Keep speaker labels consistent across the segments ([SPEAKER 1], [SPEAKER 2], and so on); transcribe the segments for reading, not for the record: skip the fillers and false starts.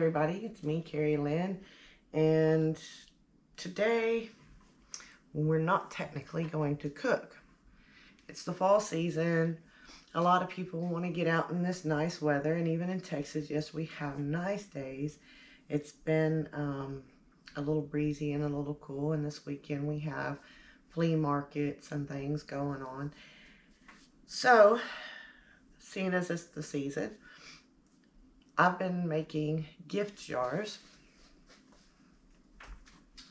[SPEAKER 1] everybody, it's me, Carrie Lynn, and today we're not technically going to cook. It's the fall season. A lot of people want to get out in this nice weather, and even in Texas, yes, we have nice days. It's been a little breezy and a little cool, and this weekend we have flea markets and things going on. So, seeing as it's the season, I've been making gift jars.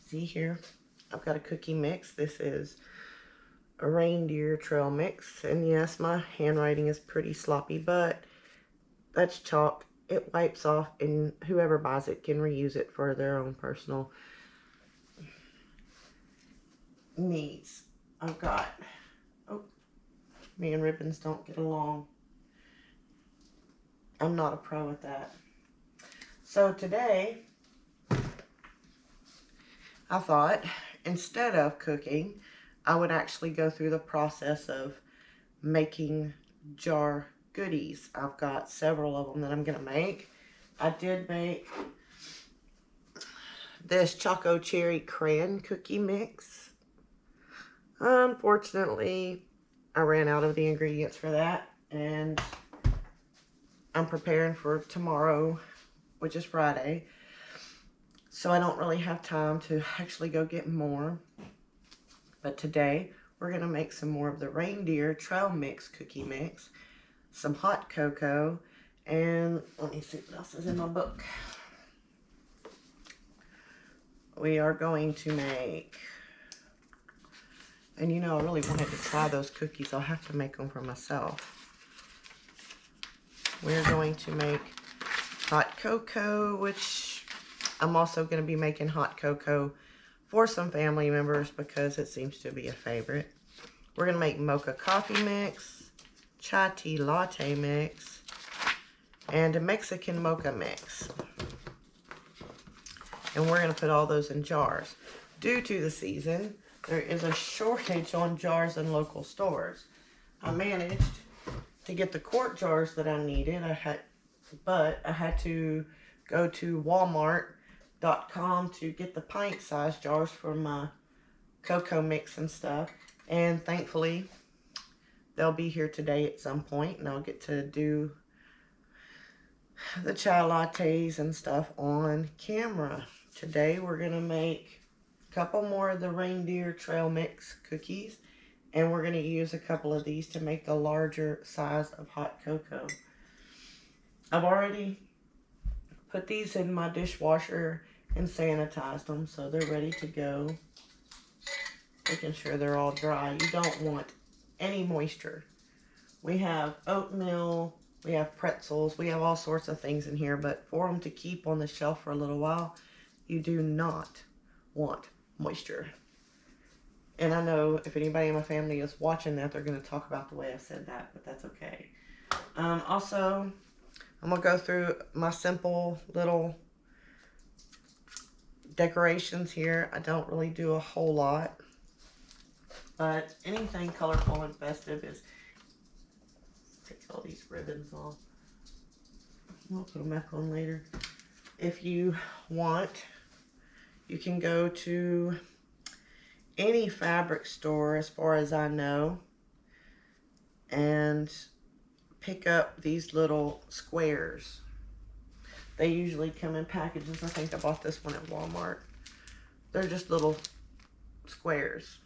[SPEAKER 1] See here, I've got a cookie mix. This is a Reindeer Trail Mix. And yes, my handwriting is pretty sloppy, but that's chalk. It wipes off, and whoever buys it can reuse it for their own personal needs. I've got, oh, me and ribbons don't get along. I'm not a pro at that. So today, I thought instead of cooking, I would actually go through the process of making jar goodies. I've got several of them that I'm going to make. I did make this Choco Cherry Crayon Cookie Mix. Unfortunately, I ran out of the ingredients for that, and I'm preparing for tomorrow, which is Friday, so I don't really have time to actually go get more. But today, we're going to make some more of the Reindeer Trail Mix Cookie Mix, some hot cocoa, and let me see what else is in my book. We are going to make, and you know, I really wanted to try those cookies. I'll have to make them for myself. We're going to make hot cocoa, which I'm also going to be making hot cocoa for some family members because it seems to be a favorite. We're going to make mocha coffee mix, chai tea latte mix, and a Mexican mocha mix. And we're going to put all those in jars. Due to the season, there is a shortage on jars in local stores. I managed to get the quart jars that I needed, but I had to go to Walmart.com to get the pint-sized jars for my cocoa mix and stuff. And thankfully, they'll be here today at some point, and I'll get to do the chai lattes and stuff on camera. Today, we're going to make a couple more of the Reindeer Trail Mix cookies. And we're going to use a couple of these to make the larger size of hot cocoa. I've already put these in my dishwasher and sanitized them, so they're ready to go. Making sure they're all dry. You don't want any moisture. We have oatmeal, we have pretzels, we have all sorts of things in here, but for them to keep on the shelf for a little while, you do not want moisture. And I know if anybody in my family is watching that, they're going to talk about the way I said that, but that's okay. Also, I'm going to go through my simple little decorations here. I don't really do a whole lot, but anything colorful and festive is... Take all these ribbons off. I'll put them back on later. If you want, you can go to any fabric store, as far as I know, and pick up these little squares. They usually come in packages. I think I bought this one at Walmart. They're just little squares.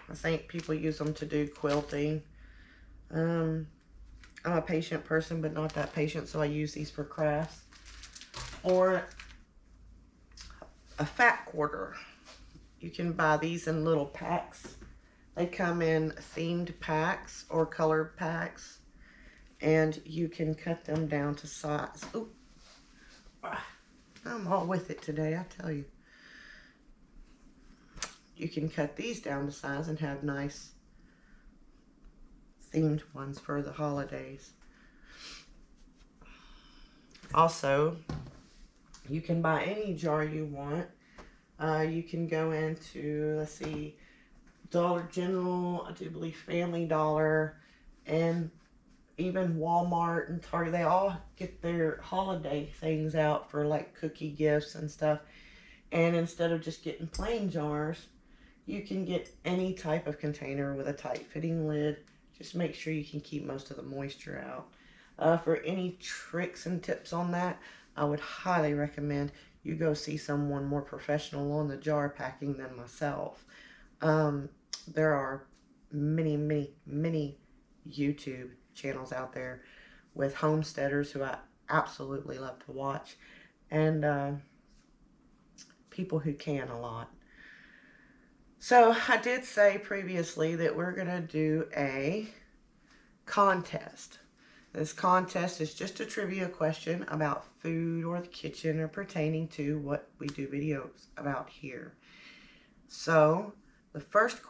[SPEAKER 1] I think people use them to do quilting. I'm a patient person, but not that patient, so I use these for crafts. Or a fat quarter. You can buy these in little packs. They come in themed packs or colored packs, and you can cut them down to size. Ooh, I'm all with it today, I tell you. You can cut these down to size and have nice themed ones for the holidays. Also, you can buy any jar you want. You can go into, let's see, Dollar General, I do believe Family Dollar, and even Walmart and Target, they all get their holiday things out for like cookie gifts and stuff. And instead of just getting plain jars, you can get any type of container with a tight fitting lid. Just make sure you can keep most of the moisture out. For any tricks and tips on that, I would highly recommend you go see someone more professional on the jar packing than myself. There are many YouTube channels out there with homesteaders who I absolutely love to watch, and people who can a lot. So I did say previously that we're going to do a contest. This contest is just a trivia question about food or the kitchen or pertaining to what we do videos about here. So the first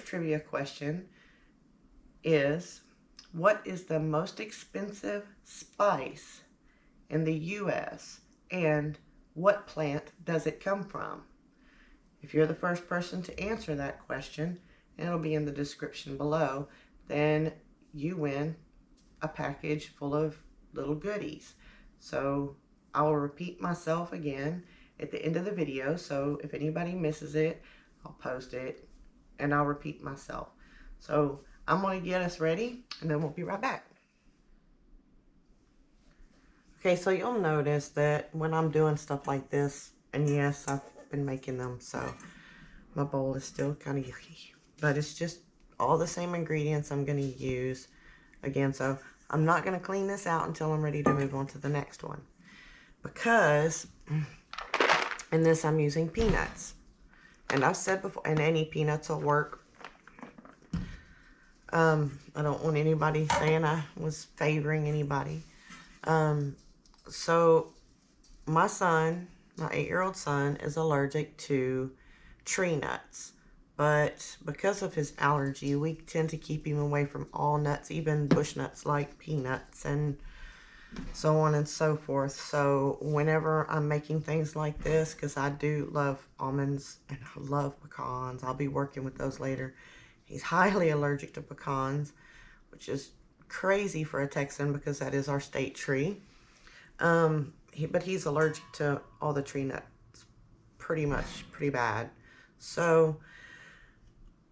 [SPEAKER 1] trivia question is, what is the most expensive spice in the U.S. and what plant does it come from? If you're the first person to answer that question, and it'll be in the description below, then you win a package full of little goodies. So I'll repeat myself again at the end of the video, so if anybody misses it, I'll post it and I'll repeat myself. So I'm going to get us ready and then we'll be right back. Okay, so you'll notice that when I'm doing stuff like this, and yes, I've been making them, so my bowl is still kind of yucky, but it's just all the same ingredients I'm going to use again. So I'm not going to clean this out until I'm ready to move on to the next one, because in this I'm using peanuts, and I've said before, and any peanuts will work. I don't want anybody saying I was favoring anybody. So my son, my 8-year-old son, is allergic to tree nuts, but because of his allergy, we tend to keep him away from all nuts, even bush nuts like peanuts and so on and so forth. So whenever I'm making things like this, because I do love almonds and I love pecans, I'll be working with those later. He's highly allergic to pecans, which is crazy for a Texan because that is our state tree. But he's allergic to all the tree nuts pretty bad. So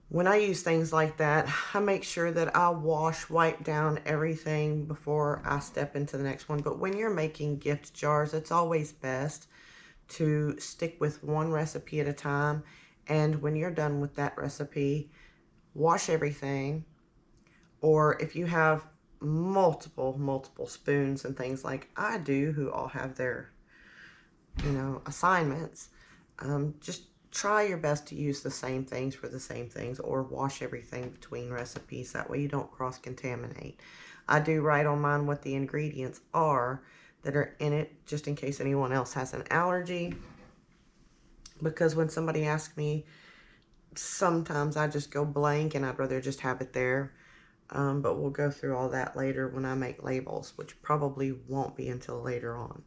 [SPEAKER 1] when I use things like that, I make sure that I wipe down everything before I step into the next one. But when you're making gift jars, it's always best to stick with one recipe at a time. And when you're done with that recipe, wash everything. Or if you have multiple spoons and things like I do, who all have their, assignments, just try your best to use the same things for the same things, or wash everything between recipes. That way you don't cross-contaminate. I do write on mine what the ingredients are that are in it, just in case anyone else has an allergy. Because when somebody asks me, sometimes I just go blank and I'd rather just have it there. But we'll go through all that later when I make labels, which probably won't be until later on.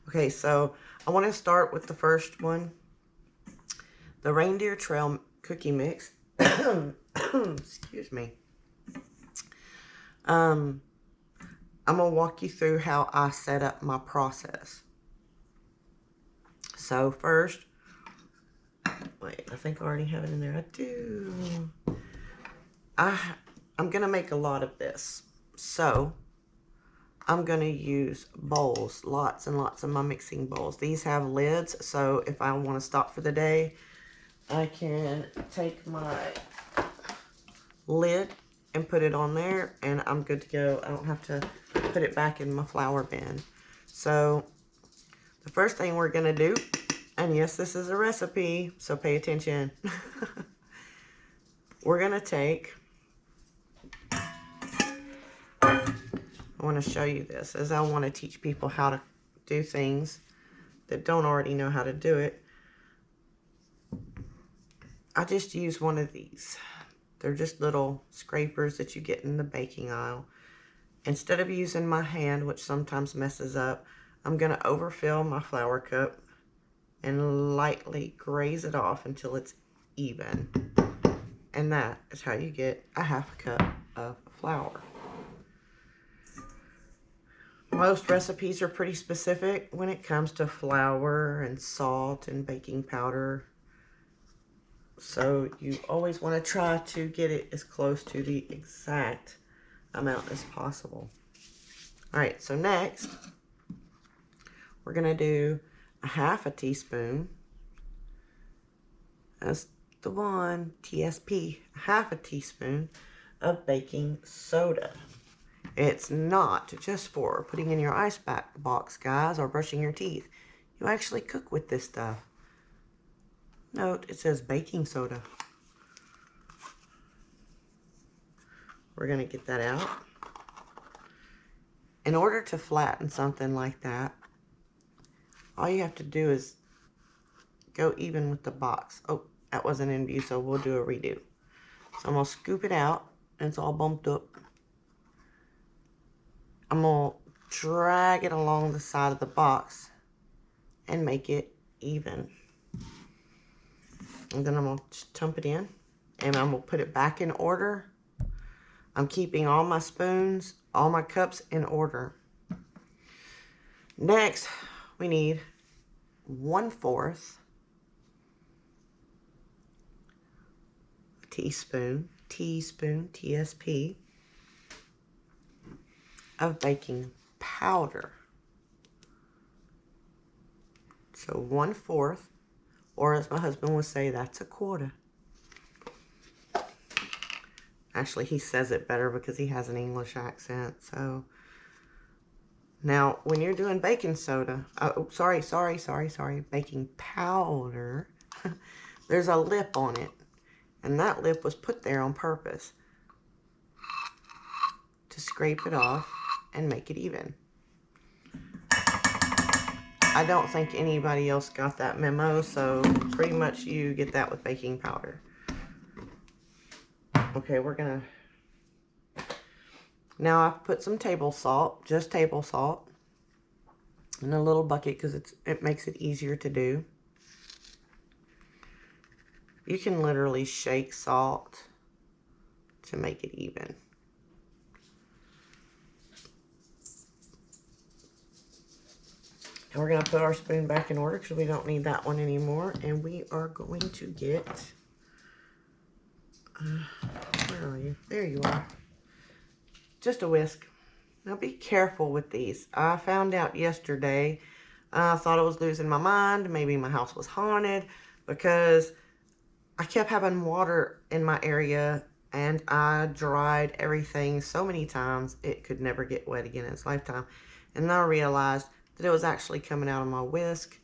[SPEAKER 1] Okay, so I want to start with the first one, the Reindeer Trail Cookie Mix. Excuse me. I'm going to walk you through how I set up my process. So first, wait, I think I already have it in there. I do. I'm going to make a lot of this. So I'm going to use bowls, lots and lots of my mixing bowls. These have lids, so if I want to stop for the day, I can take my lid and put it on there, and I'm good to go. I don't have to put it back in my flour bin. So the first thing we're going to do, and yes, this is a recipe, so pay attention. We're going to take, I want to show you this, as I want to teach people how to do things that don't already know how to do it. I just use one of these. They're just little scrapers that you get in the baking aisle. Instead of using my hand, which sometimes messes up, I'm going to overfill my flour cup and lightly graze it off until it's even. And that is how you get a half a cup of flour. Most recipes are pretty specific when it comes to flour and salt and baking powder. So you always want to try to get it as close to the exact amount as possible. All right, so next we're going to do a half a teaspoon. That's the one, TSP, half a teaspoon of baking soda. It's not just for putting in your ice box, guys, or brushing your teeth. You actually cook with this stuff. Note, it says baking soda. We're going to get that out. In order to flatten something like that, all you have to do is go even with the box. Oh, that wasn't in view, so we'll do a redo. So I'm going to scoop it out, and it's all bumped up. I'm going to drag it along the side of the box and make it even. And then I'm going to dump it in, and I'm going to put it back in order. I'm keeping all my spoons, all my cups in order. Next, we need 1/4 teaspoon, TSP, of baking powder. So 1/4, or as my husband would say, that's a quarter. Actually, he says it better because he has an English accent. So now, when you're doing baking soda, baking powder, there's a lip on it. And that lip was put there on purpose to scrape it off and make it even. I don't think anybody else got that memo, so pretty much you get that with baking powder. Okay, we're gonna, now I've put some table salt, just table salt, in a little bucket because it makes it easier to do. You can literally shake salt to make it even. And we're going to put our spoon back in order because we don't need that one anymore. And we are going to get, where are you? There you are. Just a whisk. Now be careful with these. I found out yesterday, I thought I was losing my mind. Maybe my house was haunted because I kept having water in my area and I dried everything so many times it could never get wet again in its lifetime. And then I realized that it was actually coming out of my whisk.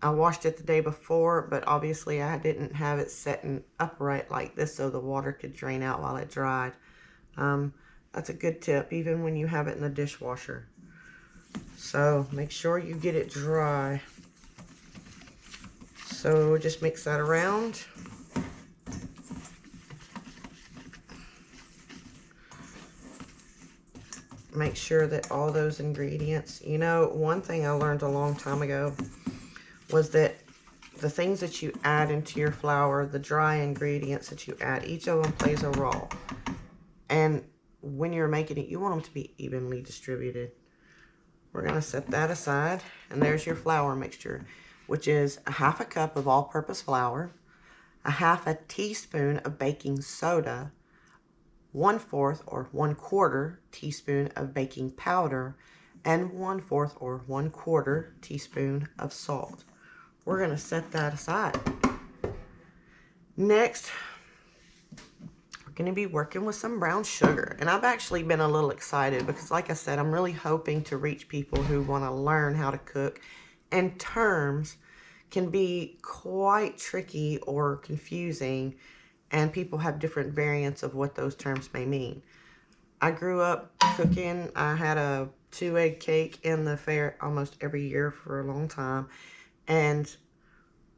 [SPEAKER 1] I washed it the day before, but obviously I didn't have it setting upright like this so the water could drain out while it dried. That's a good tip, even when you have it in the dishwasher. So make sure you get it dry. So just mix that around. Make sure that all those ingredients, you know, one thing I learned a long time ago was that the things that you add into your flour, the dry ingredients that you add, each of them plays a role. And when you're making it, you want them to be evenly distributed. We're going to set that aside, and there's your flour mixture, which is a 1/2 cup of all-purpose flour, a 1/2 teaspoon of baking soda, 1/4 or 1/4 teaspoon of baking powder, and 1/4 or 1/4 teaspoon of salt. We're going to set that aside. Next, we're going to be working with some brown sugar. And I've actually been a little excited because, like I said, I'm really hoping to reach people who want to learn how to cook. And terms can be quite tricky or confusing, and people have different variants of what those terms may mean. I grew up cooking. I had a 2-egg cake in the fair almost every year for a long time. And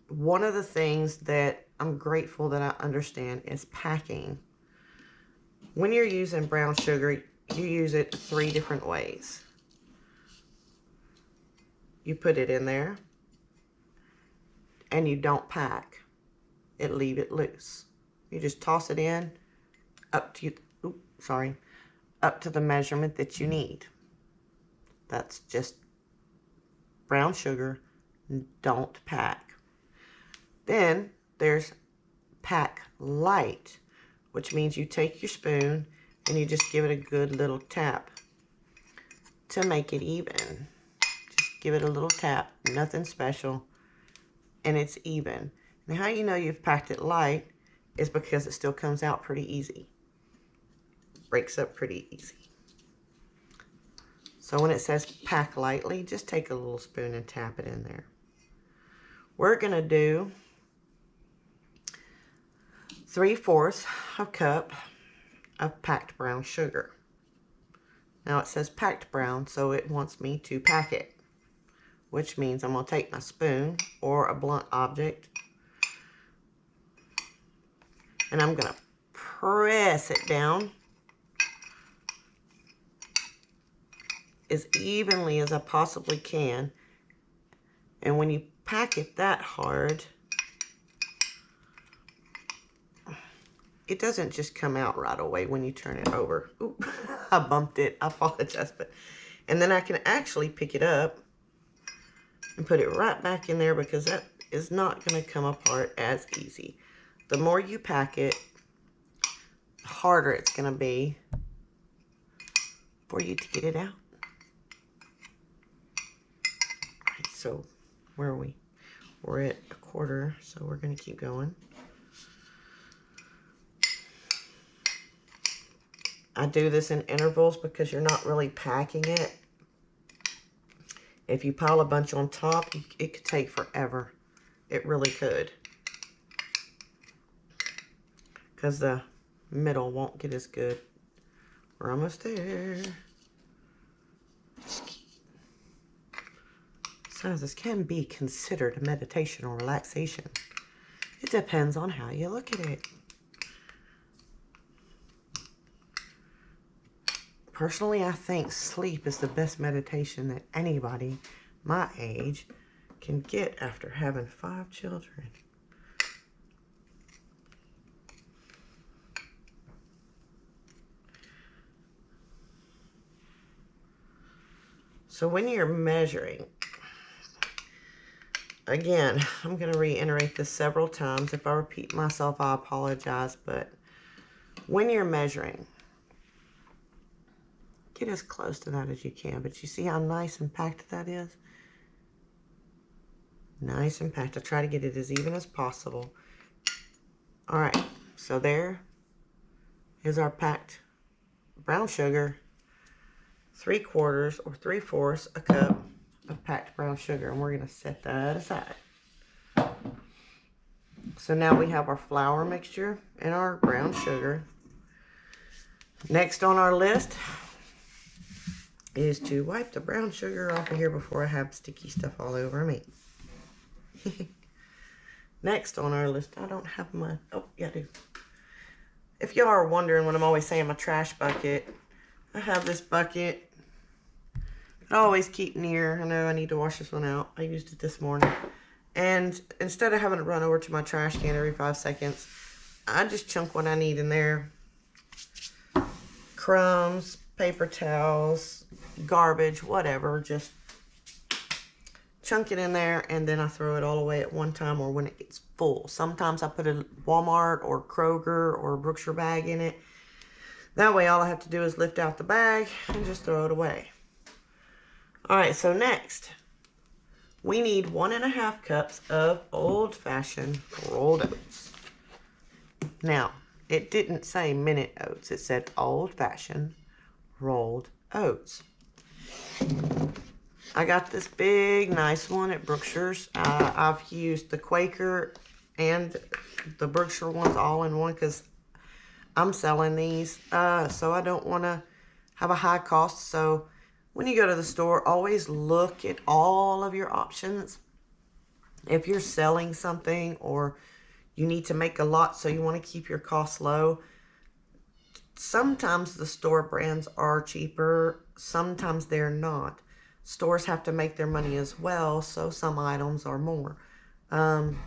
[SPEAKER 1] one of the things that I'm grateful that I understand is packing. When you're using brown sugar, you use it 3 different ways. You put it in there and you don't pack it, leave it loose. You just toss it in up to the measurement that you need. That's just brown sugar. Don't pack. Then there's pack light, which means you take your spoon and you just give it a good little tap to make it even. Just give it a little tap, nothing special, and it's even. Now how you know you've packed it light is because it still comes out pretty easy. Breaks up pretty easy. So when it says pack lightly, just take a little spoon and tap it in there. We're gonna do 3/4 a cup of packed brown sugar. Now it says packed brown, so it wants me to pack it, which means I'm gonna take my spoon or a blunt object and I'm gonna press it down as evenly as I possibly can. And when you pack it that hard, it doesn't just come out right away when you turn it over. Oop, I bumped it. I apologize. And then I can actually pick it up and put it right back in there because that is not going to come apart as easy. The more you pack it, the harder it's going to be for you to get it out. All right, so where are we? We're at 1/4, so we're going to keep going. I do this in intervals because you're not really packing it. If you pile a bunch on top, it could take forever. It really could. Because the middle won't get as good. We're almost there. So this can be considered a meditation or relaxation. It depends on how you look at it. Personally, I think sleep is the best meditation that anybody my age can get after having 5 children. So when you're measuring, again, I'm going to reiterate this several times. If I repeat myself, I apologize, but when you're measuring, get as close to that as you can. But you see how nice and packed that is? Nice and packed. I try to get it as even as possible. All right, so there is our packed brown sugar. 3/4 or 3/4 a cup of packed brown sugar, and we're going to set that aside. So now we have our flour mixture and our brown sugar. Next on our list is to wipe the brown sugar off of here before I have sticky stuff all over me. Next on our list, I don't have my, oh yeah I do. If y'all are wondering what I'm always saying, my trash bucket, I have this bucket I always keep near. I know I need to wash this one out. I used it this morning. And instead of having to run over to my trash can every 5 seconds, I just chunk what I need in there. Crumbs, paper towels, garbage, whatever. Just chunk it in there and then I throw it all away at one time or when it gets full. Sometimes I put a Walmart or Kroger or Brookshire bag in it. That way all I have to do is lift out the bag and just throw it away. Alright, so next, we need 1.5 cups of old-fashioned rolled oats. Now, it didn't say minute oats, it said old-fashioned rolled oats. I got this big, nice one at Brookshire's. I've used the Quaker and the Brookshire ones all in one because I'm selling these, so I don't want to have a high cost. So when you go to the store, always look at all of your options. If you're selling something or you need to make a lot so you want to keep your costs low, sometimes the store brands are cheaper, sometimes they're not. Stores have to make their money as well, so some items are more. But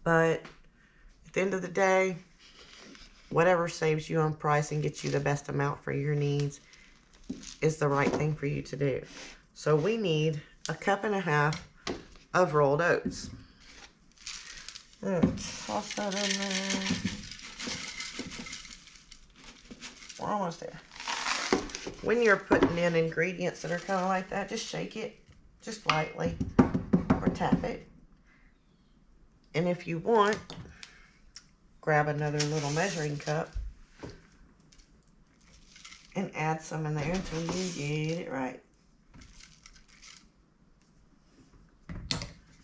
[SPEAKER 1] at the end of the day, whatever saves you on price and gets you the best amount for your needs is the right thing for you to do. So we need 1.5 cups of rolled oats. Let's toss that in there. We're almost there. When you're putting in ingredients that are kind of like that, just shake it just lightly or tap it. And if you want, grab another little measuring cup and add some in there until you get it right.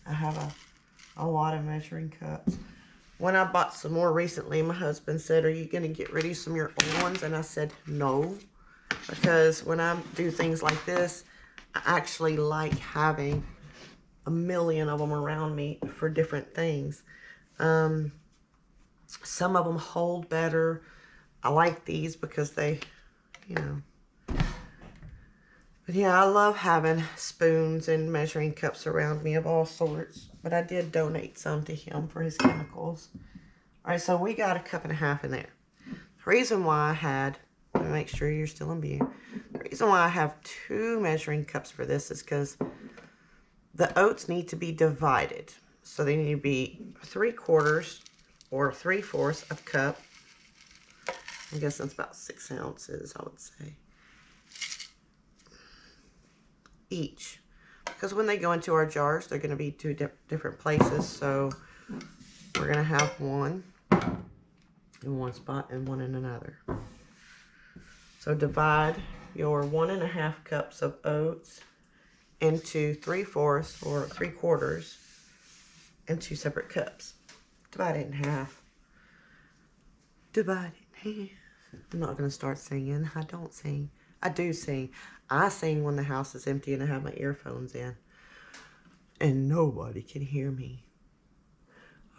[SPEAKER 1] I have a lot of measuring cups. When I bought some more recently, my husband said, "Are you going to get rid of some of your old ones?" And I said, "No." Because when I do things like this, I actually like having a million of them around me for different things. Some of them hold better. I like these because they, you know. But yeah, I love having spoons and measuring cups around me of all sorts. But I did donate some to him for his chemicals. All right, so we got 1.5 cups in there. The reason why I had, let me make sure you're still in view. The reason why I have 2 measuring cups for this is because the oats need to be divided. So they need to be 3/4 or 3/4 of a cup. I guess that's about 6 ounces, I would say. Each. Because when they go into our jars, they're going to be 2 different places. So we're going to have one in one spot and one in another. So divide your 1.5 cups of oats into 3/4 or 3/4 and 2 separate cups. Divide it in half. Divide it in half. I'm not going to start singing. I don't sing. I do sing. I sing when the house is empty and I have my earphones in. And nobody can hear me.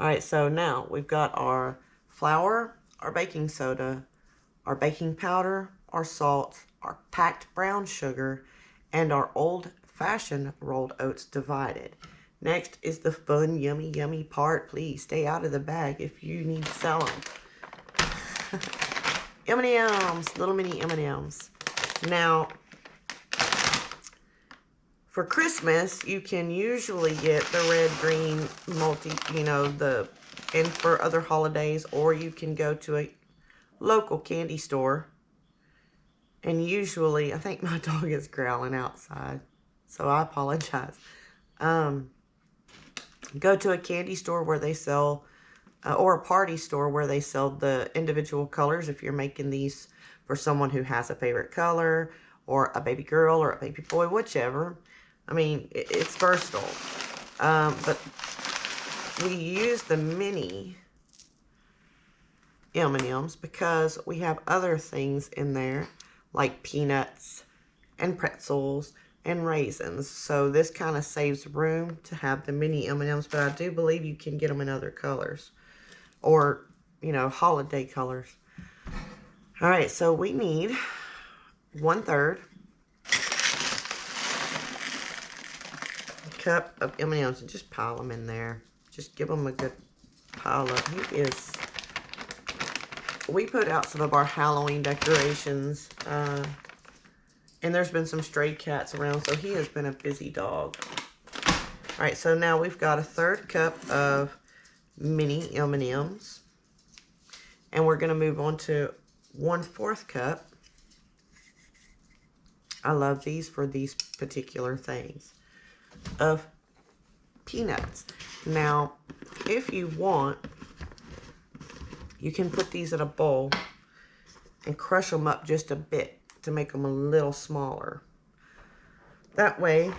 [SPEAKER 1] Alright, so now we've got our flour, our baking soda, our baking powder, our salt, our packed brown sugar, and our old-fashioned rolled oats divided. Next is the fun, yummy, yummy part. Please stay out of the bag if you need to sell them. M&Ms, little mini M&Ms. Now, for Christmas, you can usually get the red, green, multi, and for other holidays, or you can go to a local candy store. And usually, I think my dog is growling outside, so I apologize. Go to a candy store where they sell, or a party store where they sell the individual colors if you're making these for someone who has a favorite color, or a baby girl, or a baby boy, whichever. I mean, it's versatile. But we use the mini M&Ms because we have other things in there, like peanuts and pretzels and raisins. So this kind of saves room to have the mini M&Ms, but I do believe you can get them in other colors, or, holiday colors. All right, so we need 1/3 cup of M&Ms, and just pile them in there. Just give them a good pile of. We put out some of our Halloween decorations, and there's been some stray cats around, so he has been a busy dog. All right, so now we've got 1/3 cup of mini M&Ms, and we're going to move on to 1/4 cup. I love these for these particular things, of peanuts. Now, if you want, you can put these in a bowl and crush them up just a bit to make them a little smaller. That way,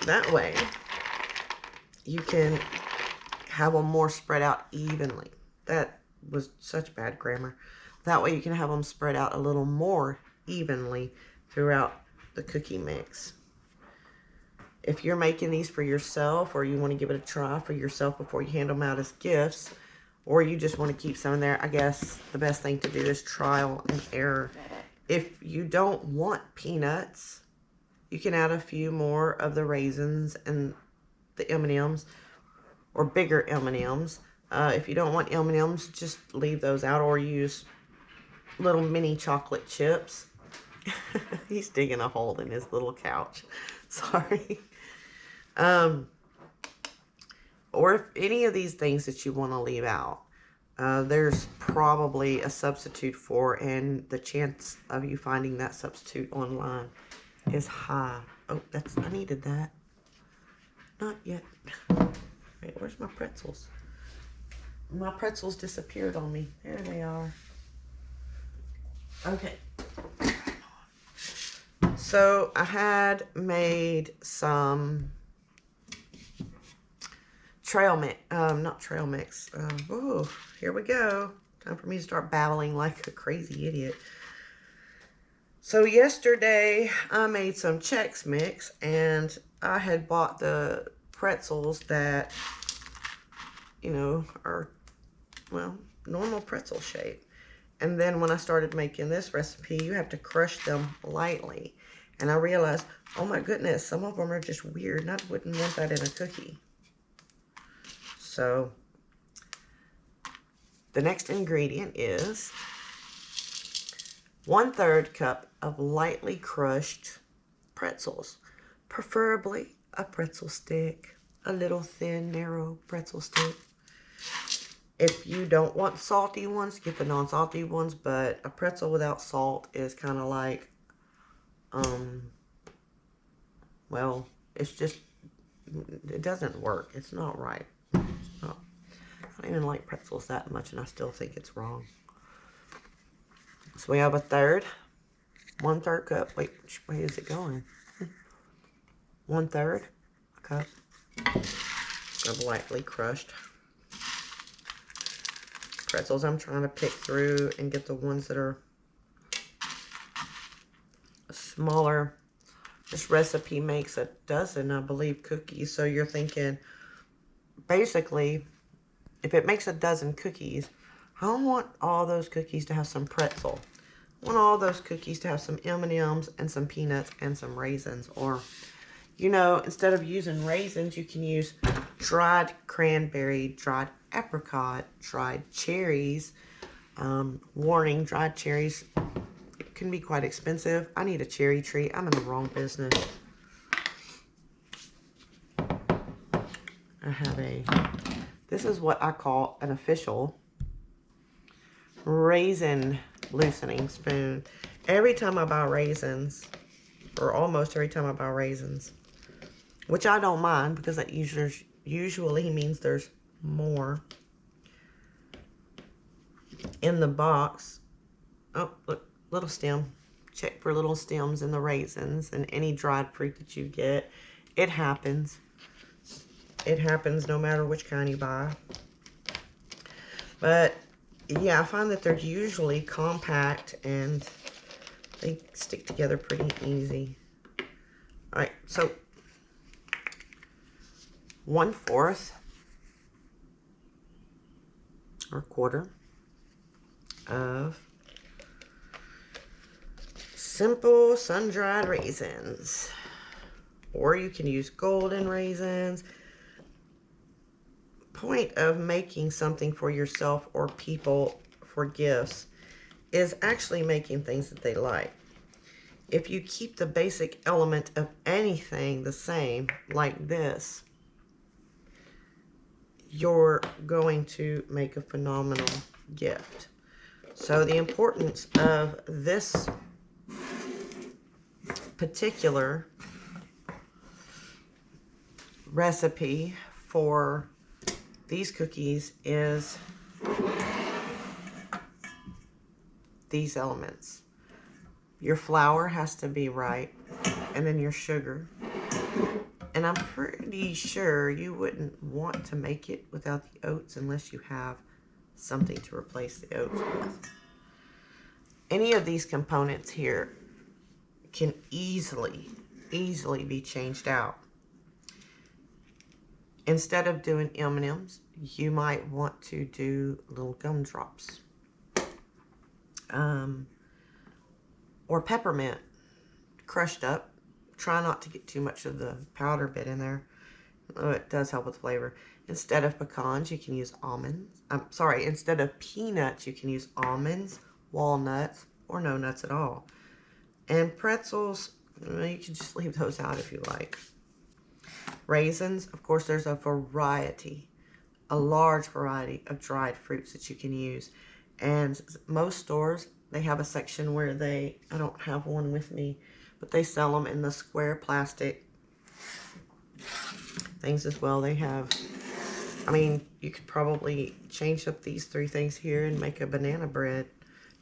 [SPEAKER 1] that way you can have them more spread out evenly. That was such bad grammar. That way you can have them spread out a little more evenly throughout the cookie mix. If you're making these for yourself, or you want to give it a try for yourself before you hand them out as gifts, or you just want to keep some in there, I guess the best thing to do is trial and error. If you don't want peanuts, you can add a few more of the raisins and the M&Ms, or bigger M&Ms. If you don't want M&Ms, just leave those out, or use little mini chocolate chips. He's digging a hole in his little couch. Sorry. Or if any of these things that you want to leave out, there's probably a substitute for, and the chance of you finding that substitute online is high. Oh, I needed that. Not yet. Wait, where's my pretzels? My pretzels disappeared on me. There they are. Okay. So I had made some trail mix, not trail mix. Oh, here we go. Time for me to start babbling like a crazy idiot. So yesterday I made some Chex Mix, and I had bought the pretzels that, you know, are, well, normal pretzel shape. And then when I started making this recipe, you have to crush them lightly. And I realized, oh my goodness, some of them are just weird, and I wouldn't want that in a cookie. So the next ingredient is 1/3 cup of lightly crushed pretzels, preferably a pretzel stick, a little thin, narrow pretzel stick. If you don't want salty ones, get the non-salty ones, but a pretzel without salt is kind of like, well, it's just, it doesn't work. It's not right. It's not, I don't even like pretzels that much, and I still think it's wrong. So we have 1/3 cup. Wait, which way is it going? 1/3 cup of lightly crushed pretzels. I'm trying to pick through and get the ones that are smaller. This recipe makes 12, I believe, cookies. So you're thinking, basically, if it makes 12 cookies, I don't want all those cookies to have some pretzel. I want all those cookies to have some M&Ms and some peanuts and some raisins. Or, you know, instead of using raisins, you can use dried cranberry, dried apricot, dried cherries. Warning, dried cherries can be quite expensive. I need a cherry tree. I'm in the wrong business. I have this is what I call an official raisin loosening spoon. Every time I buy raisins, or almost every time I buy raisins, which I don't mind because that usually means there's more in the box. Oh, look, little stem. Check for little stems in the raisins and any dried fruit that you get. It happens. It happens no matter which kind you buy. But yeah, I find that they're usually compact and they stick together pretty easy. All right, so 1/4 or 1/4 of simple sun-dried raisins, or you can use golden raisins. Point of making something for yourself or people for gifts is actually making things that they like. If you keep the basic element of anything the same, like this, you're going to make a phenomenal gift. So the importance of this particular recipe for these cookies is these elements. Your flour has to be right, and then your sugar. And I'm pretty sure you wouldn't want to make it without the oats unless you have something to replace the oats with. Any of these components here can easily be changed out. Instead of doing M&Ms, you might want to do little gumdrops. Or peppermint crushed up. Try not to get too much of the powder bit in there. Oh, it does help with flavor. Instead of pecans, you can use almonds. Instead of peanuts, you can use almonds walnuts, or no nuts at all. And pretzels, you can just leave those out if you like. Raisins, of course, there's a variety, a large variety of dried fruits that you can use. And most stores, they have a section where I don't have one with me, but they sell them in the square plastic things as well. They have, I mean, you could probably change up these 3 things here and make a banana bread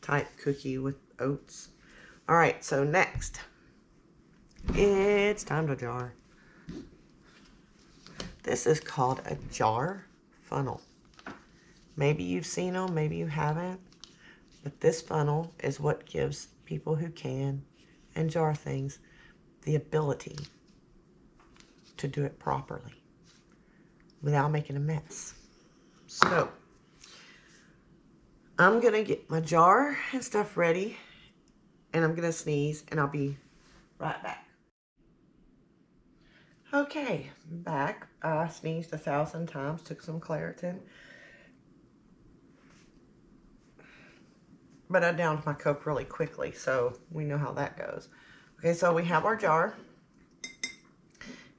[SPEAKER 1] type cookie with oats. All right, so next, it's time to jar. This is called a jar funnel. Maybe you've seen them, maybe you haven't, but this funnel is what gives people who can and jar things the ability to do it properly without making a mess. So I'm gonna get my jar and stuff ready, and I'm gonna sneeze, and I'll be right back. Okay, I'm back. I sneezed 1,000 times, took some Claritin, but I downed my Coke really quickly, so we know how that goes. Okay, so we have our jar.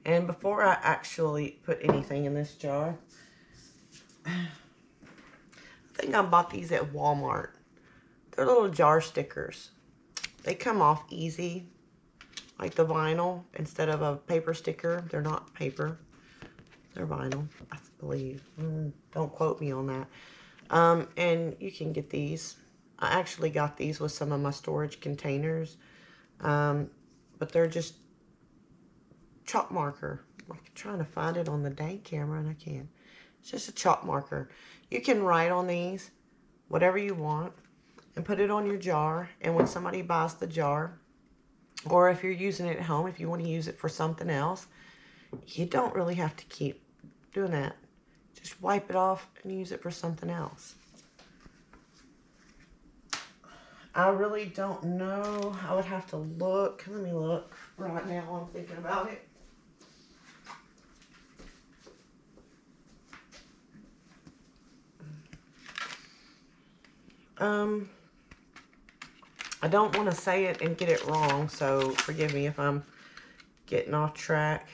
[SPEAKER 1] And before I actually put anything in this jar, I think I bought these at Walmart. They're little jar stickers. They come off easy, like the vinyl, instead of a paper sticker. They're not paper. They're vinyl, I believe. Don't quote me on that. And you can get these. I actually got these with some of my storage containers. But they're just chalk marker. I'm trying to find it on the dang camera and I can't. It's just a chalk marker. You can write on these whatever you want and put it on your jar. And when somebody buys the jar, or if you're using it at home, if you want to use it for something else, you don't really have to keep doing that. Just wipe it off and use it for something else. I really don't know. I would have to look. Let me look right now while I'm thinking about it. I don't want to say it and get it wrong, so forgive me if I'm getting off track.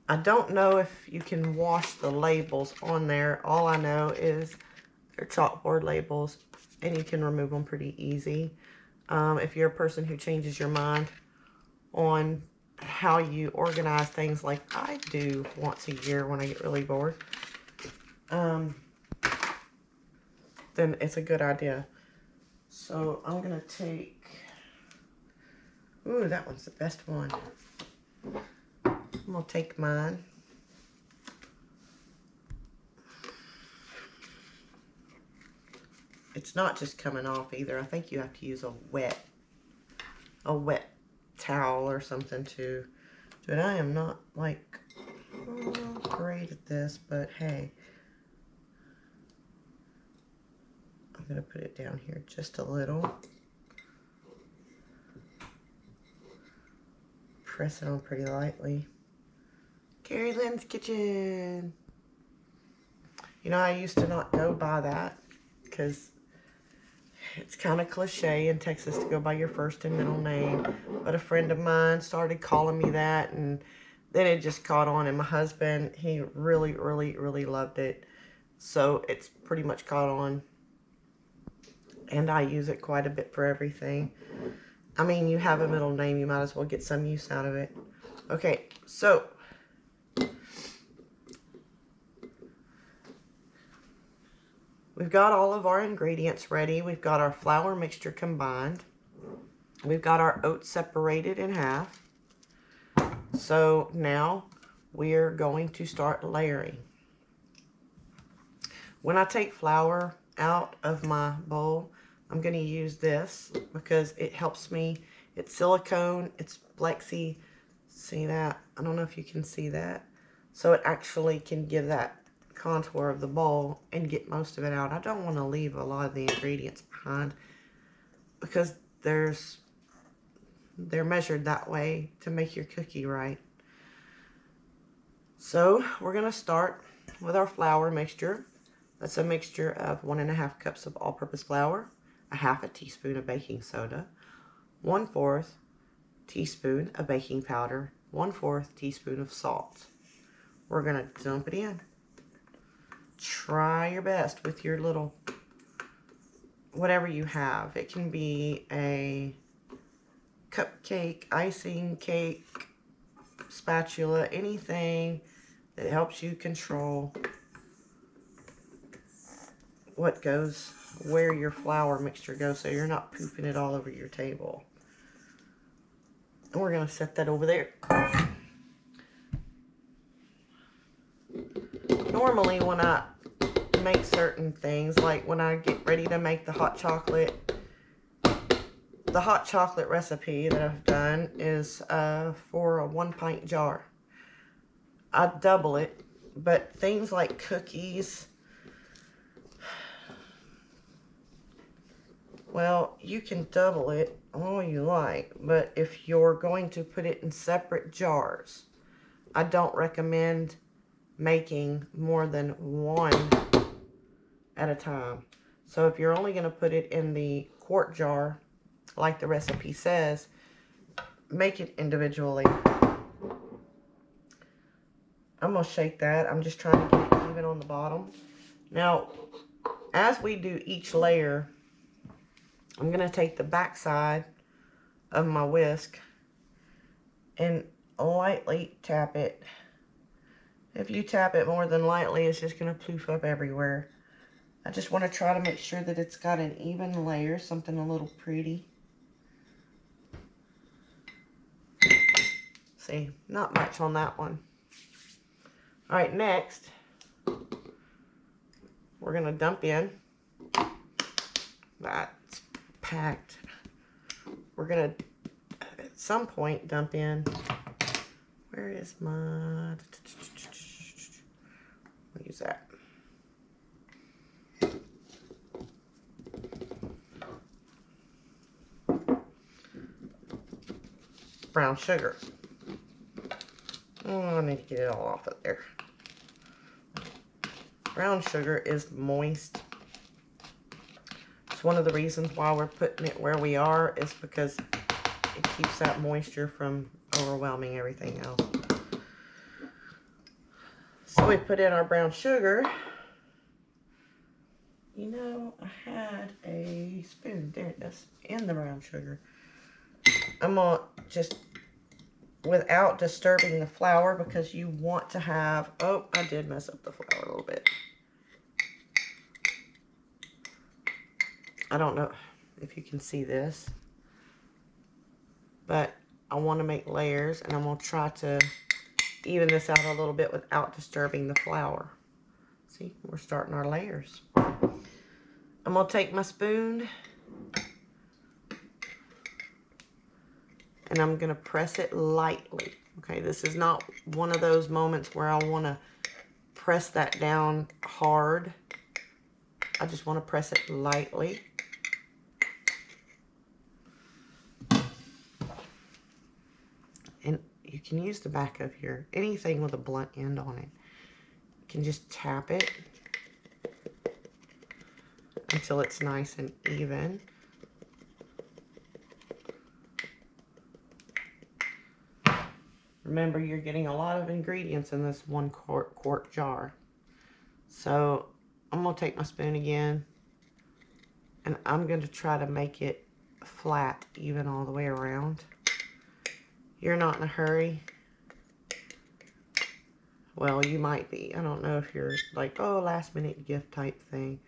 [SPEAKER 1] I don't know if you can wash the labels on there. All I know is they're chalkboard labels, and you can remove them pretty easy. If you're a person who changes your mind on how you organize things like I do once a year when I get really bored, then it's a good idea. So I'm going to take, ooh, that one's the best one. I'm going to take mine. It's not just coming off either. I think you have to use a wet towel or something to do it. I am not like great at this, but hey. I'm going to put it down here just a little. Press it on pretty lightly. Carrie Lynn's Kitchen. You know, I used to not go by that because it's kind of cliche in Texas to go by your first and middle name. But a friend of mine started calling me that, and then it just caught on. And my husband, he really, really, really loved it. So it's pretty much caught on. And I use it quite a bit for everything. I mean, you have a middle name, you might as well get some use out of it. Okay, so we've got all of our ingredients ready. We've got our flour mixture combined. We've got our oats separated in half. So now we're going to start layering. When I take flour out of my bowl, I'm going to use this because it helps me. It's silicone, it's plexi. See that? I don't know if you can see that. So it actually can give that contour of the bowl and get most of it out. I don't want to leave a lot of the ingredients behind because they're measured that way to make your cookie right. So we're going to start with our flour mixture. That's a mixture of 1½ cups of all-purpose flour, a ½ teaspoon of baking soda, 1/4 teaspoon of baking powder, 1/4 teaspoon of salt. We're going to dump it in. Try your best with your little, whatever you have. It can be a cupcake, icing cake, spatula, anything that helps you control what goes, where your flour mixture goes, so you're not poofing it all over your table. And we're going to set that over there. Normally when I make certain things, like when I get ready to make the hot chocolate recipe that I've done is for a 1 pint jar. I double it, but things like cookies, well, you can double it all you like, but if you're going to put it in separate jars, I don't recommend making more than one at a time. So if you're only going to put it in the quart jar, like the recipe says, make it individually. I'm going to shake that. I'm just trying to get it even on the bottom. Now, as we do each layer, I'm going to take the back side of my whisk and lightly tap it. If you tap it more than lightly, it's just going to poof up everywhere. I just want to try to make sure that it's got an even layer, something a little pretty. See, not much on that one. All right, next, we're going to dump in. That's packed. We're going to, at some point, dump in. Where is my... I'll use that. Brown sugar. Oh, I need to get it all off of there. Brown sugar is moist. It's one of the reasons why we're putting it where we are, is because it keeps that moisture from overwhelming everything else. So we put in our brown sugar. You know, I had a spoon, there it is, in the brown sugar. I'm gonna just, without disturbing the flour, because you want to have, oh, I did mess up the flour a little bit. I don't know if you can see this, but I want to make layers, and I'm going to try to even this out a little bit without disturbing the flour. See, we're starting our layers. I'm going to take my spoon, and I'm going to press it lightly. Okay, this is not one of those moments where I want to press that down hard. I just want to press it lightly. And you can use the back of your, anything with a blunt end on it. You can just tap it until it's nice and even. Remember, you're getting a lot of ingredients in this 1 quart jar. So I'm going to take my spoon again, and I'm going to try to make it flat, even all the way around. You're not in a hurry. Well, you might be. I don't know if you're like, oh, last minute gift type thing.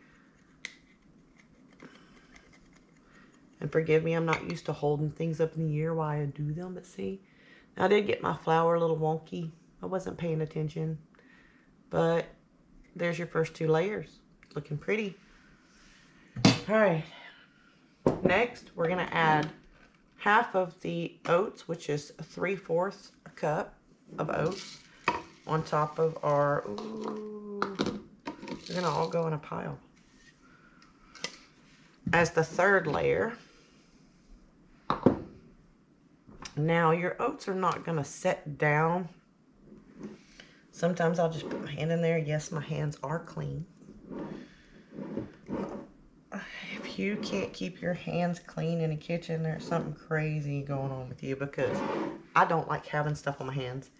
[SPEAKER 1] And forgive me, I'm not used to holding things up in the air while I do them, but see, I did get my flour a little wonky. I wasn't paying attention. But there's your first 2 layers. Looking pretty. All right. Next, we're going to add half of the oats, which is 3/4 a cup of oats, on top of our, ooh, they're going to all go in a pile. As the 3rd layer. Now, your oats are not going to set down. Sometimes I'll just put my hand in there. Yes, my hands are clean. you can't keep your hands clean in the kitchen, there's something crazy going on with you, because I don't like having stuff on my hands.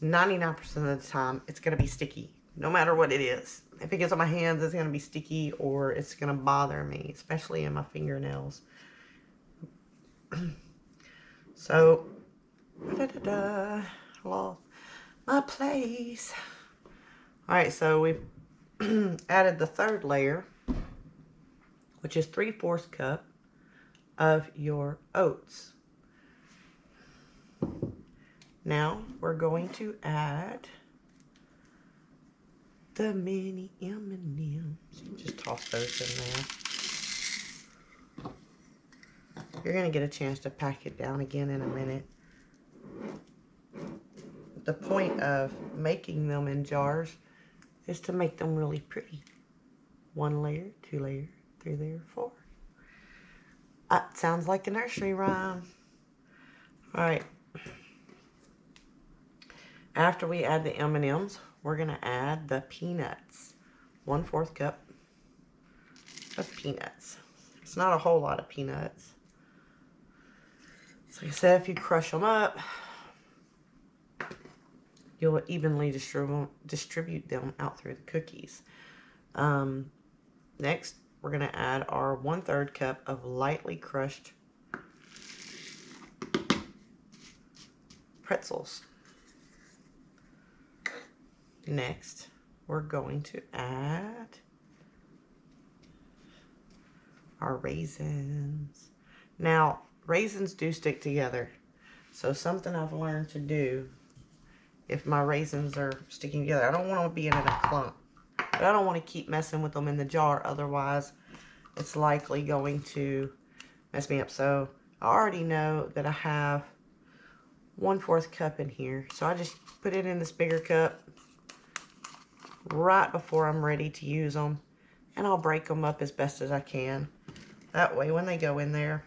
[SPEAKER 1] 99% of the time, it's going to be sticky, no matter what it is. If it gets on my hands, it's going to be sticky, or it's going to bother me, especially in my fingernails. So, lost my place. Alright, so we've added the third layer, which is 3/4 cup of your oats. Now we're going to add the mini M&Ms. Just toss those in there. You're going to get a chance to pack it down again in a minute. The point of making them in jars is to make them really pretty. 1 layer, 2 layer, 3 layer, 4. Sounds like a nursery rhyme. Alright. After we add the M&Ms, we're going to add the peanuts. 1/4 cup of peanuts. It's not a whole lot of peanuts. So like I said, if you crush them up, you'll evenly distribute them out through the cookies. Next, we're going to add our 1/3 cup of lightly crushed pretzels. Next, we're going to add our raisins. Now, raisins do stick together. So something I've learned to do, if my raisins are sticking together, I don't want them being in a clump. But I don't want to keep messing with them in the jar, otherwise it's likely going to mess me up. So I already know that I have 1/4 cup in here. So I just put it in this bigger cup right before I'm ready to use them. And I'll break them up as best as I can. That way when they go in there,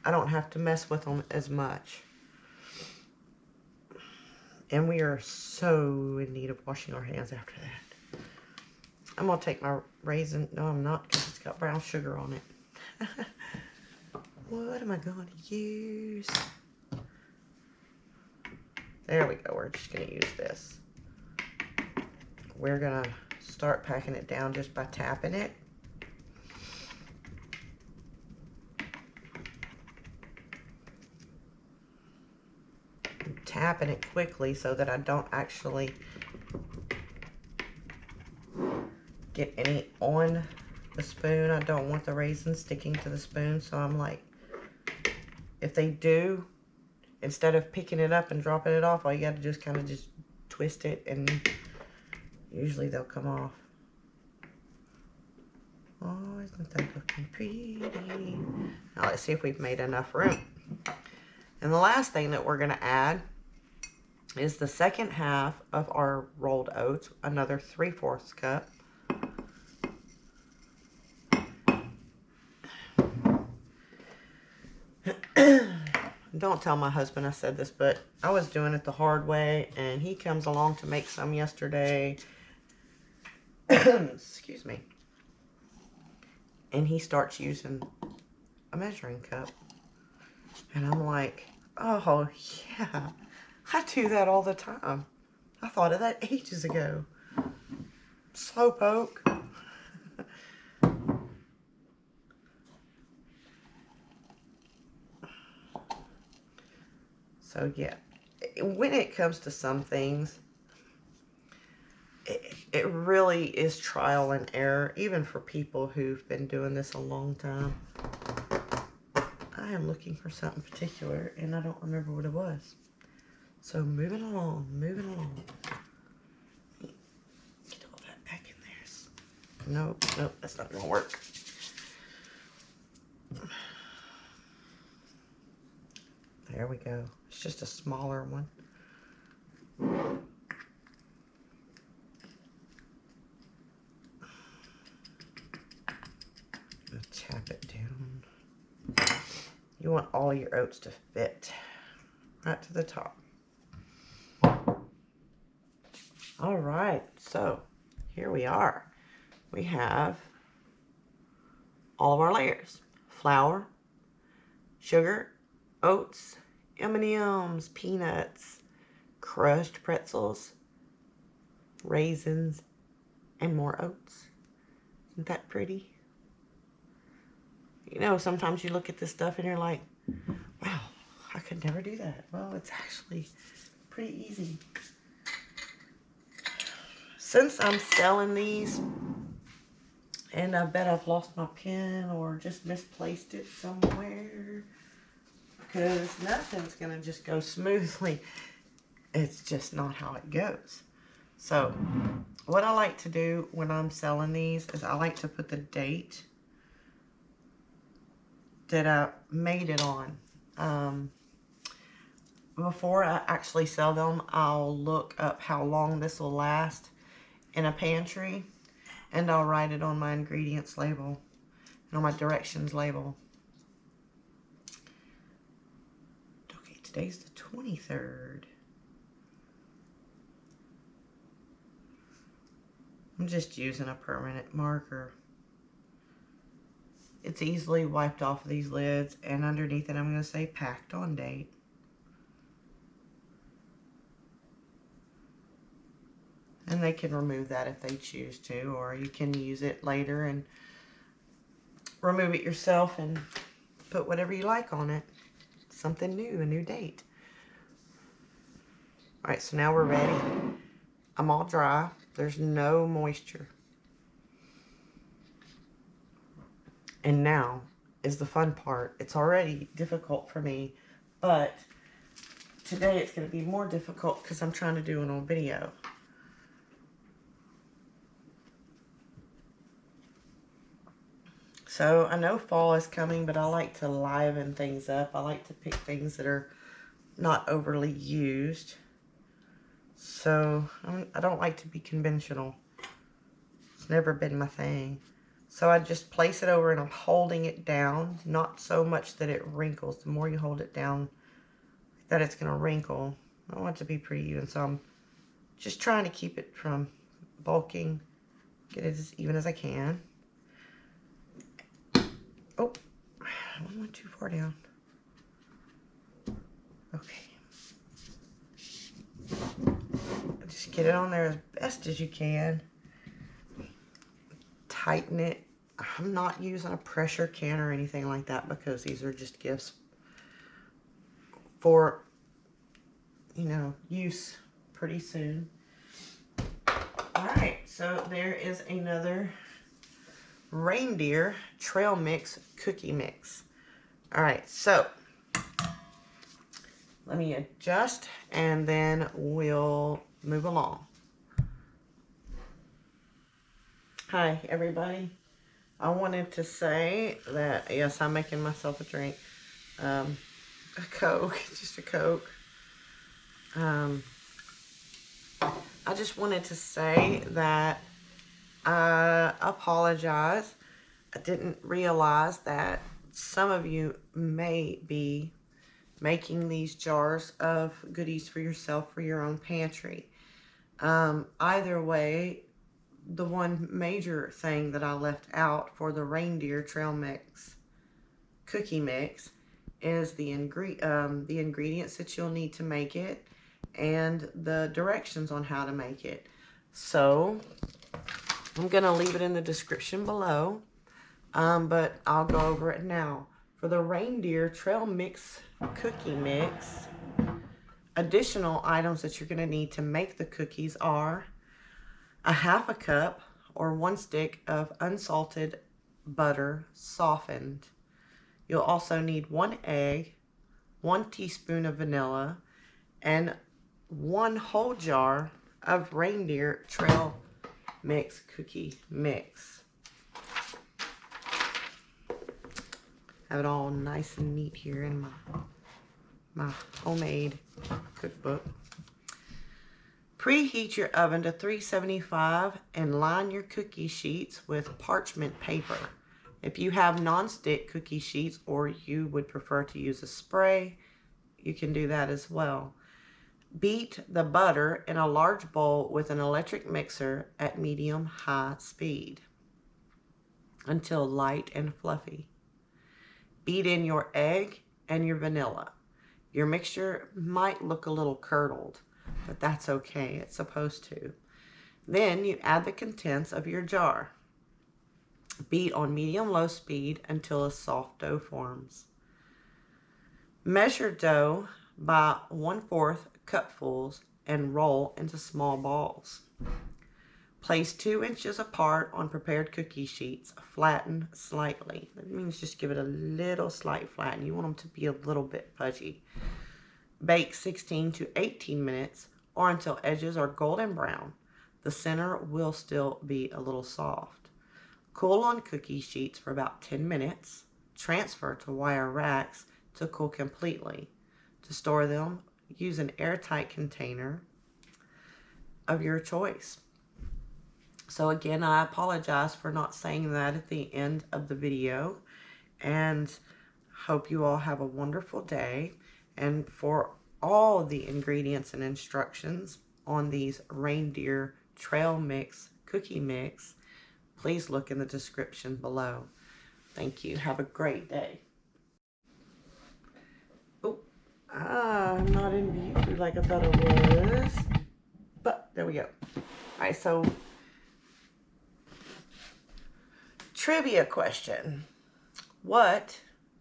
[SPEAKER 1] I don't have to mess with them as much. And we are so in need of washing our hands after that. I'm going to take my raisin. No, I'm not, because it's got brown sugar on it. What am I going to use? There we go. We're just going to use this. We're going to start packing it down just by tapping it. I'm tapping it quickly so that I don't actually get any on the spoon. I don't want the raisins sticking to the spoon, so I'm like, if they do, instead of picking it up and dropping it off, all you got to just kind of just twist it, and usually they'll come off. Oh, isn't that looking pretty? Now let's see if we've made enough room. And the last thing that we're going to add is the second half of our rolled oats, another 3/4 cup. Don't tell my husband I said this, but I was doing it the hard way, and he comes along to make some yesterday. Excuse me. And he starts using a measuring cup. And I'm like, oh, yeah, I do that all the time. I thought of that ages ago. Slowpoke. So yeah, when it comes to some things, it really is trial and error, even for people who've been doing this a long time. I am looking for something particular, and I don't remember what it was. So moving along, moving along. Get all that back in there. Nope, nope, that's not gonna work. There we go. It's just a smaller one. Tap it down. You want all your oats to fit right to the top. All right, so here we are. We have all of our layers. Flour, sugar, oats, M&Ms, peanuts, crushed pretzels, raisins, and more oats. Isn't that pretty? You know, sometimes you look at this stuff and you're like, wow, I could never do that. Well, it's actually pretty easy. Since I'm selling these, and I bet I've lost my pen or just misplaced it somewhere, because nothing's going to just go smoothly. It's just not how it goes. So what I like to do when I'm selling these is I like to put the date that I made it on. Before I actually sell them, I'll look up how long this will last in a pantry, and I'll write it on my ingredients label and on my directions label. Okay, today's the 23rd. I'm just using a permanent marker. It's easily wiped off of these lids, and underneath it I'm going to say packed on date. And they can remove that if they choose to, or you can use it later and remove it yourself and put whatever you like on it. Something new, a new date. Alright, so now we're ready. I'm all dry. There's no moisture. And now is the fun part. It's already difficult for me, but today it's going to be more difficult because I'm trying to do an old video. So I know fall is coming, but I like to liven things up. I like to pick things that are not overly used. So I don't like to be conventional. It's never been my thing. So I just place it over and I'm holding it down. Not so much that it wrinkles. The more you hold it down, that it's going to wrinkle. I want it to be pretty even. So I'm just trying to keep it from bulking. Get it as even as I can. Oh, I went too far down. Okay. Just get it on there as best as you can. Tighten it. I'm not using a pressure can or anything like that because these are just gifts for, you know, use pretty soon. Alright, so there is another Reindeer Trail Mix Cookie Mix. Alright, so let me adjust and then we'll move along. Hi, everybody. I wanted to say that, yes, I'm making myself a drink. A Coke, just a Coke. I just wanted to say that I apologize. I didn't realize that some of you may be making these jars of goodies for yourself for your own pantry. Either way, the one major thing that I left out for the Reindeer Trail Mix Cookie Mix is the ingredients that you'll need to make it and the directions on how to make it. So I'm going to leave it in the description below, but I'll go over it now. For the Reindeer Trail Mix Cookie Mix, additional items that you're going to need to make the cookies are a half a cup or 1 stick of unsalted butter softened. You'll also need 1 egg, 1 teaspoon of vanilla, and 1 whole jar of Reindeer Trail Mix Cookie Mix. Have it all nice and neat here in my homemade cookbook. Preheat your oven to 375 and line your cookie sheets with parchment paper. If you have non-stick cookie sheets or you would prefer to use a spray, you can do that as well. Beat the butter in a large bowl with an electric mixer at medium-high speed. until light and fluffy. Beat in your egg and your vanilla. Your mixture might look a little curdled, but that's okay, it's supposed to. Then you add the contents of your jar. Beat on medium-low speed until a soft dough forms. Measure dough by 1/4 cupfuls and roll into small balls. Place 2 inches apart on prepared cookie sheets. Flatten slightly. That means just give it a little slight flatten. You want them to be a little bit fudgy. Bake 16 to 18 minutes or until edges are golden brown. The center will still be a little soft. Cool on cookie sheets for about 10 minutes. Transfer to wire racks to cool completely. To store them, use an airtight container of your choice. So again, I apologize for not saying that at the end of the video, and hope you all have a wonderful day. And for all the ingredients and instructions on these Reindeer Trail Mix Cookie Mix, please look in the description below. Thank you. Have a great day. Oh, I'm not in view like I thought it was, but there we go. All right, so trivia question. What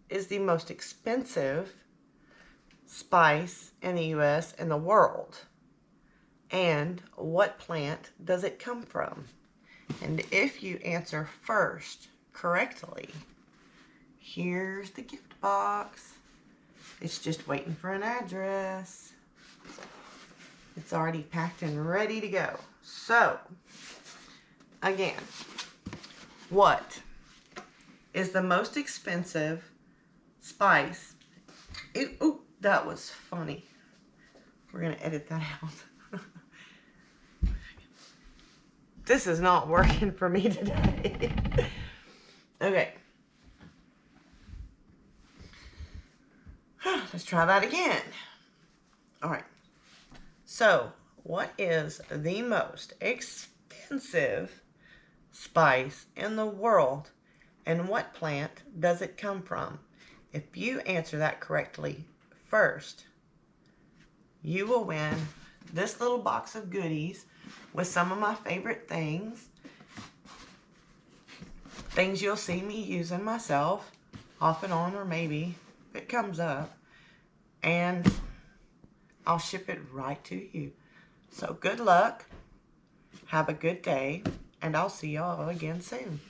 [SPEAKER 1] is the most expensive spice in the U.S. and the world? And what plant does it come from? And if you answer first correctly, here's the gift box. It's just waiting for an address. It's already packed and ready to go. So, again, what is the most expensive spice? Oh, that was funny. We're going to edit that out. This is not working for me today. Okay. Let's try that again. All right. So, what is the most expensive spice in the world, and what plant does it come from? If you answer that correctly first, you will win this little box of goodies with some of my favorite things you'll see me using myself off and on, or maybe if it comes up, and I'll ship it right to you. So good luck, have a good day, and I'll see y'all again soon.